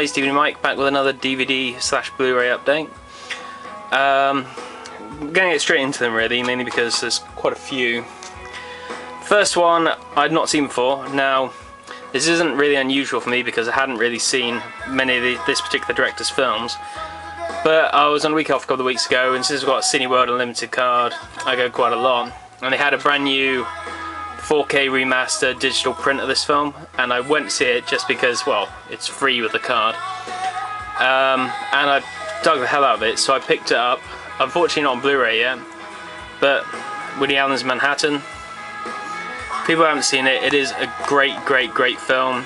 guys, DVD Mike back with another DVD/Blu-ray update. I'm going to get straight into them really, mainly because there's quite a few. First one I'd not seen before. Now this isn't really unusual for me because I hadn't really seen many of this particular director's films, but I was on a week off a couple of weeks ago, and since I've got a Cineworld Unlimited card I go quite a lot, and they had a brand new 4K remastered digital print of this film, and I went to see it just because, well, it's free with the card, and I dug the hell out of it, so I picked it up. Unfortunately not on Blu-ray yet, but Woody Allen's Manhattan. People who haven't seen it, it is a great film.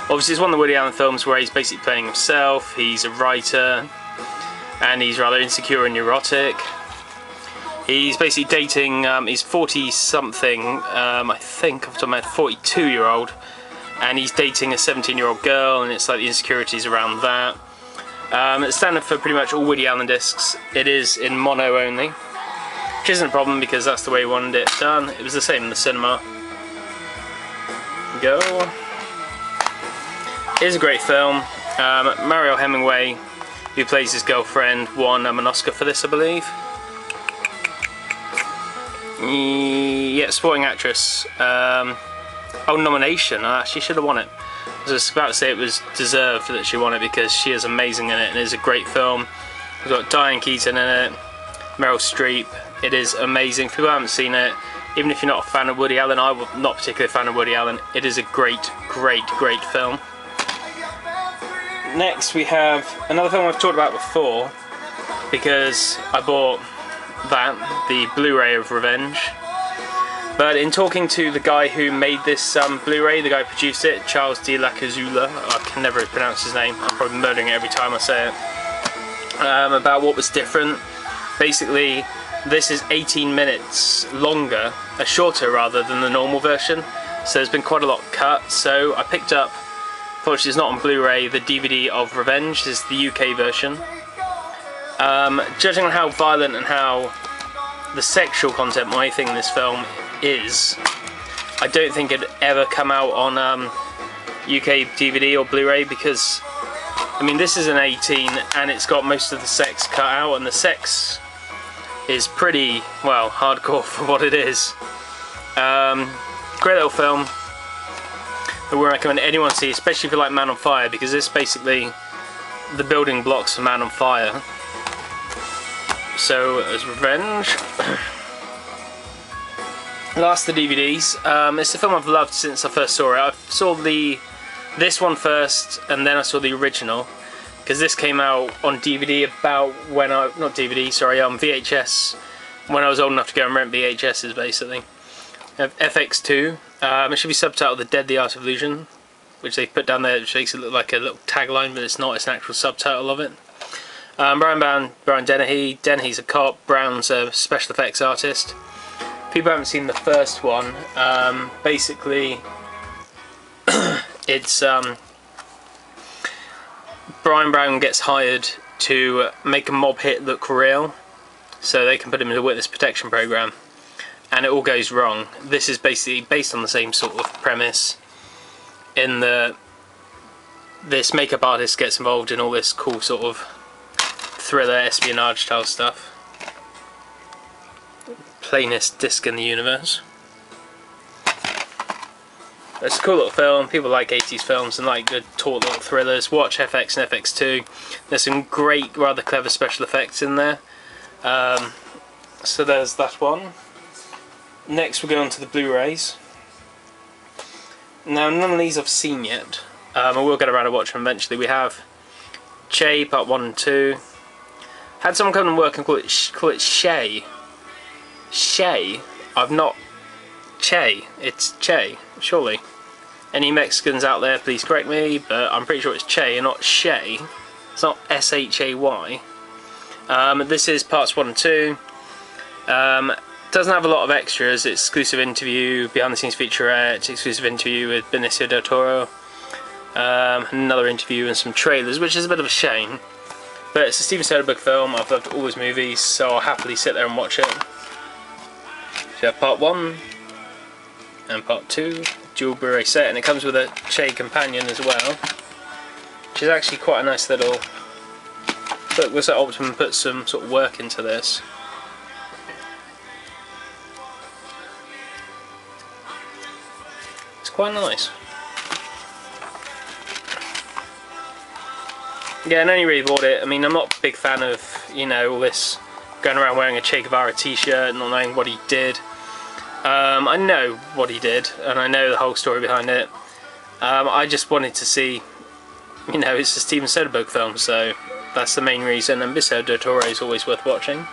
Obviously it's one of the Woody Allen films where he's basically playing himself, he's a writer, and he's rather insecure and neurotic. He's basically dating, he's 40-something, I think off the top of my head, 42-year-old, and he's dating a 17-year-old girl, and it's like the insecurities around that. It's standard for pretty much all Woody Allen discs. It is in mono only, which isn't a problem because that's the way he wanted it done. It was the same in the cinema. Go. It is a great film. Mariel Hemingway, who plays his girlfriend, won an Oscar for this, I believe. Yeah, supporting actress. Oh, nomination. I actually should have won it. I was just about to say it was deserved that she won it because she is amazing in it, and it is a great film. We've got Diane Keaton in it, Meryl Streep. It is amazing. If people haven't seen it, even if you're not a fan of Woody Allen, I'm not particularly a fan of Woody Allen, it is a great film. Next we have another film I've talked about before because I bought that, the Blu-ray of Revenge. But in talking to the guy who made this Blu-ray, the guy who produced it, Charles de la Cazula, I can never pronounce his name, I'm probably murdering it every time I say it, about what was different. Basically, this is 18 minutes longer, shorter rather than the normal version, so there's been quite a lot cut. So I picked up, unfortunately it's not on Blu-ray, the DVD of Revenge. This is the UK version. Judging on how violent and how the sexual content my thing in this film is, I don't think it'd ever come out on UK DVD or Blu-ray because, I mean, this is an 18 and it's got most of the sex cut out, and the sex is pretty, well, hardcore for what it is. Great little film that we recommend anyone see, especially if you like Man on Fire, because this is basically the building blocks of Man on Fire. So, as Revenge. Last, the DVDs. It's a film I've loved since I first saw it. I saw this one first, and then I saw the original, because this came out on DVD about when VHS, when I was old enough to go and rent VHSs, basically. I have FX2. It should be subtitled The Dead, the Art of Illusion, which they put down there, which makes it look like a little tagline, but it's not, it's an actual subtitle of it. Brian Dennehy. Dennehy's a cop, Brown's a special effects artist. People haven't seen the first one. Basically, it's Brian Brown gets hired to make a mob hit look real, so they can put him in a witness protection program, and it all goes wrong. This is basically based on the same sort of premise, in this makeup artist gets involved in all this cool sort of thriller, espionage style stuff. Plainest disc in the universe. It's a cool little film. People like 80s films and like good taut little thrillers. Watch FX and FX2. There's some great, rather clever special effects in there. So there's that one. Next we'll go on to the Blu-rays. Now none of these I've seen yet. I will get around to watch them eventually. We have Che Part 1 and 2. Had someone come and work and call it Shay. Shay? I've not... Che. It's Che, surely. Any Mexicans out there, please correct me, but I'm pretty sure it's Che and not Shay. It's not S-H-A-Y. This is parts 1 and 2. Doesn't have a lot of extras. It's exclusive interview, behind the scenes featurette, exclusive interview with Benicio del Toro, another interview and some trailers, which is a bit of a shame. But it's a Steven Soderbergh film. I've loved all his movies, so I'll happily sit there and watch it. So you have part 1 and part 2, dual Blu-ray set, and it comes with a Che companion as well. which is actually quite a nice little. Look, looks like Optimum put some sort of work into this. It's quite nice. Yeah, and I only really bought it. I mean, I'm not a big fan of, you know, all this going around wearing a Che Guevara t-shirt and not knowing what he did. I know what he did, and I know the whole story behind it. I just wanted to see, you know, it's a Steven Soderbergh film, so that's the main reason, and Benicio del Toro is always worth watching.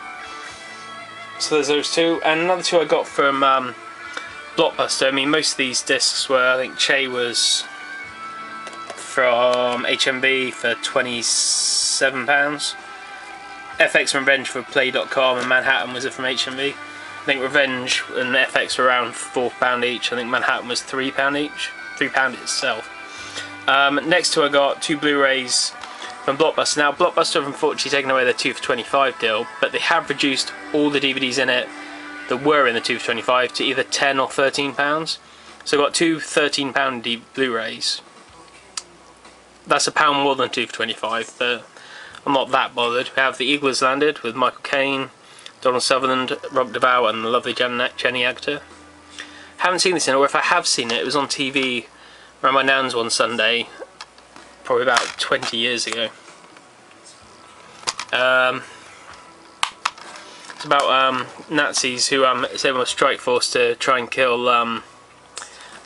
So there's those two, and another two I got from Blockbuster. I mean, most of these discs were, I think Che was from HMV for £27. FX and Revenge for Play.com, and Manhattan was it from HMV. I think Revenge and FX were around £4 each. I think Manhattan was £3 each. £3 itself. Next to I got two Blu-rays from Blockbuster. Now Blockbuster have unfortunately taken away their 2 for $25 deal, but they have reduced all the DVDs in it that were in the 2 for $25 to either £10 or £13. So I got two £13 Blu-rays. That's £1 more than 2 for $25, but I'm not that bothered. We have The Eagle Has Landed with Michael Caine, Donald Sutherland, Rob Duvall and the lovely Jenny Agutter. Haven't seen this in, or if I have seen it, it was on TV around my nan's one Sunday, probably about 20 years ago. It's about Nazis who sent a strike force to try and kill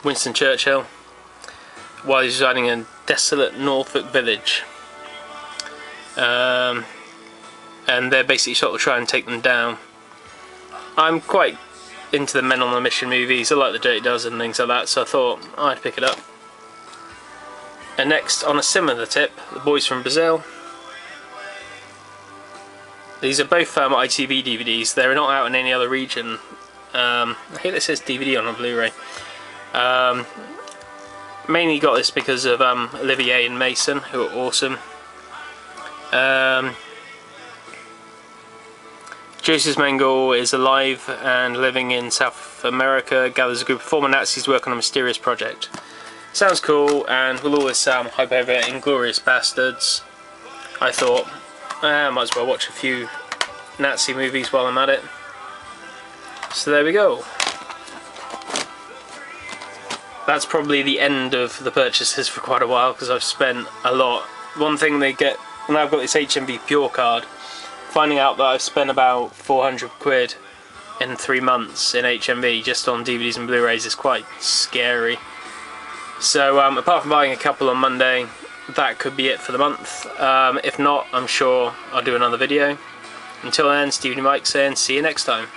Winston Churchill while he's residing in a desolate Norfolk village. And they're basically sort of trying to take them down. I'm quite into the Men on a Mission movies. I like the Dirty Dozen and things like that, so I thought I'd pick it up. And next, on a similar tip, The Boys from Brazil. These are both ITV DVDs. They're not out in any other region. I think it says DVD on a Blu-ray. Mainly got this because of Olivier and Mason, who are awesome. Joseph Mengele is alive and living in South America, gathers a group of former Nazis to work on a mysterious project. Sounds cool, and with all this hype over Inglourious Bastards, I thought, I might as well watch a few Nazi movies while I'm at it. So there we go. That's probably the end of the purchases for quite a while, because I've spent a lot. One thing they get, when I've got this HMV Pure card, finding out that I've spent about 400 quid in 3 months in HMV just on DVDs and Blu-rays is quite scary. So apart from buying a couple on Monday, that could be it for the month. If not, I'm sure I'll do another video. Until then, Stevie Mike saying see you next time.